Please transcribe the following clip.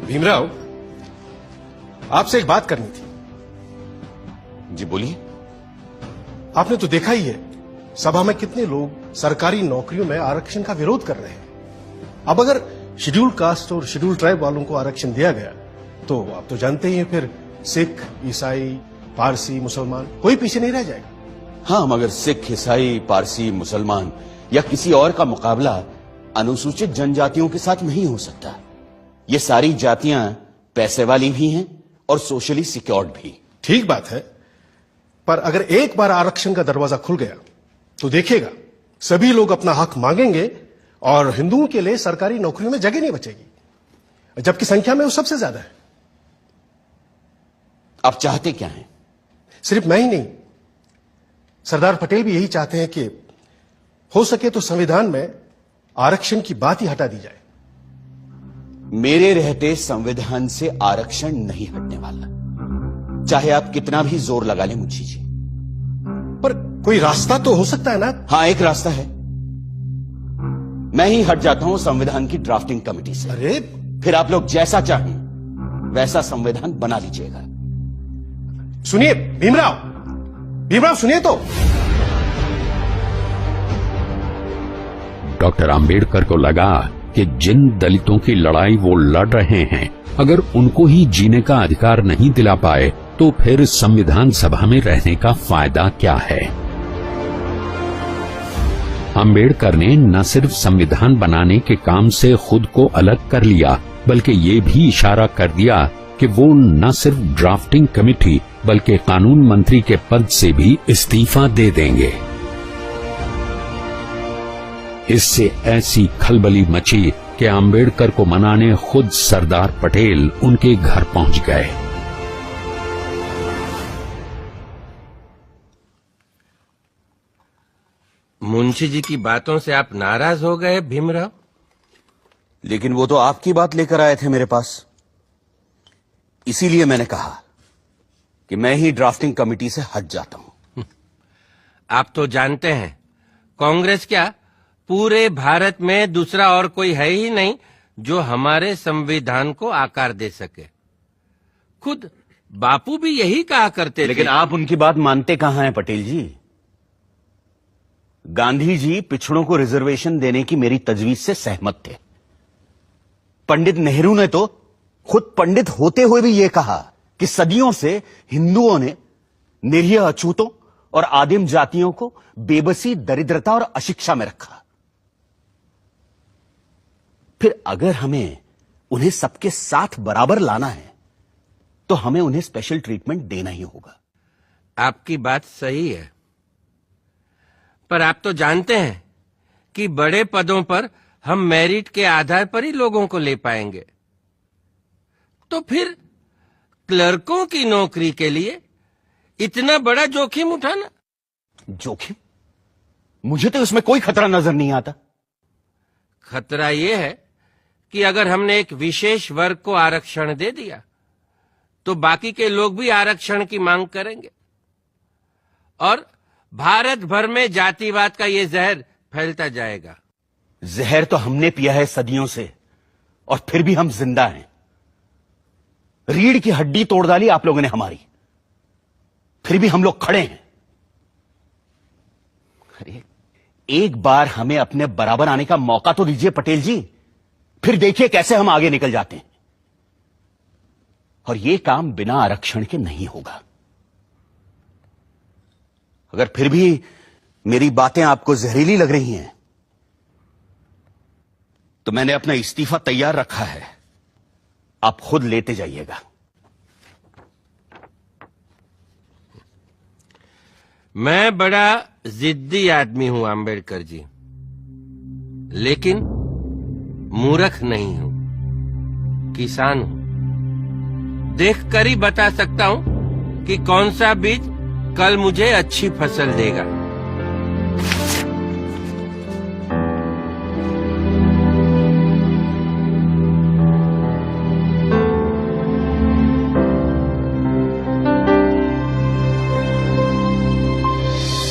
भीमराव, आपसे एक बात करनी थी। जी बोलिए। आपने तो देखा ही है सभा में कितने लोग सरकारी नौकरियों में आरक्षण का विरोध कर रहे हैं। अब अगर शेड्यूल कास्ट और शेड्यूल ट्राइब वालों को आरक्षण दिया गया तो आप तो जानते ही हैं, फिर सिख, ईसाई, पारसी, मुसलमान कोई पीछे नहीं रह जाएगा। हाँ, मगर सिख, ईसाई, पारसी, मुसलमान या किसी और का मुकाबला अनुसूचित जनजातियों के साथ नहीं हो सकता। ये सारी जातियां पैसे वाली भी हैं और सोशली सिक्योर्ड भी। ठीक बात है, पर अगर एक बार आरक्षण का दरवाजा खुल गया तो देखिएगा सभी लोग अपना हक मांगेंगे और हिंदुओं के लिए सरकारी नौकरियों में जगह नहीं बचेगी, जबकि संख्या में वो सबसे ज्यादा है। आप चाहते क्या हैं? सिर्फ मैं ही नहीं, सरदार पटेल भी यही चाहते हैं कि हो सके तो संविधान में आरक्षण की बात ही हटा दी जाए। मेरे रहते संविधान से आरक्षण नहीं हटने वाला, चाहे आप कितना भी जोर लगा लें मुंशी जी। पर कोई रास्ता तो हो सकता है ना? हाँ, एक रास्ता है। मैं ही हट जाता हूं संविधान की ड्राफ्टिंग कमेटी से। अरे फिर आप लोग जैसा चाहें वैसा संविधान बना लीजिएगा। सुनिए भीमराव, भीमराव सुनिए तो। डॉक्टर अंबेडकर को लगा कि जिन दलितों की लड़ाई वो लड़ रहे हैं, अगर उनको ही जीने का अधिकार नहीं दिला पाए तो फिर संविधान सभा में रहने का फायदा क्या है। अंबेडकर ने न सिर्फ संविधान बनाने के काम से खुद को अलग कर लिया, बल्कि ये भी इशारा कर दिया कि वो न सिर्फ ड्राफ्टिंग कमेटी बल्कि कानून मंत्री के पद से भी इस्तीफा दे देंगे। इससे ऐसी खलबली मची कि अंबेडकर को मनाने खुद सरदार पटेल उनके घर पहुंच गए। मुंशी जी की बातों से आप नाराज हो गए भीमराव? लेकिन वो तो आपकी बात लेकर आए थे मेरे पास, इसीलिए मैंने कहा कि मैं ही ड्राफ्टिंग कमेटी से हट जाता हूं। आप तो जानते हैं कांग्रेस क्या पूरे भारत में दूसरा और कोई है ही नहीं जो हमारे संविधान को आकार दे सके। खुद बापू भी यही कहा करते थे। लेकिन आप उनकी बात मानते कहां हैं पटेल जी? गांधी जी पिछड़ों को रिजर्वेशन देने की मेरी तजवीज से सहमत थे। पंडित नेहरू ने तो खुद पंडित होते हुए भी यह कहा कि सदियों से हिंदुओं ने निरीह अछूतों और आदिम जातियों को बेबसी, दरिद्रता और अशिक्षा में रखा। फिर अगर हमें उन्हें सबके साथ बराबर लाना है तो हमें उन्हें स्पेशल ट्रीटमेंट देना ही होगा। आपकी बात सही है, पर आप तो जानते हैं कि बड़े पदों पर हम मेरिट के आधार पर ही लोगों को ले पाएंगे। तो फिर क्लर्कों की नौकरी के लिए इतना बड़ा जोखिम उठाना? जोखिम? मुझे तो इसमें कोई खतरा नजर नहीं आता। खतरा यह है कि अगर हमने एक विशेष वर्ग को आरक्षण दे दिया तो बाकी के लोग भी आरक्षण की मांग करेंगे और भारत भर में जातिवाद का ये जहर फैलता जाएगा। जहर तो हमने पिया है सदियों से और फिर भी हम जिंदा हैं। रीढ़ की हड्डी तोड़ डाली आप लोगों ने हमारी, फिर भी हम लोग खड़े हैं। अरे एक बार हमें अपने बराबर आने का मौका तो दीजिए पटेल जी, फिर देखिए कैसे हम आगे निकल जाते हैं। और यह काम बिना आरक्षण के नहीं होगा। अगर फिर भी मेरी बातें आपको जहरीली लग रही हैं तो मैंने अपना इस्तीफा तैयार रखा है, आप खुद लेते जाइएगा। मैं बड़ा जिद्दी आदमी हूं अंबेडकर जी, लेकिन मूर्ख नहीं हूं, किसान हूं। देखकर ही बता सकता हूं कि कौन सा बीज कल मुझे अच्छी फसल देगा।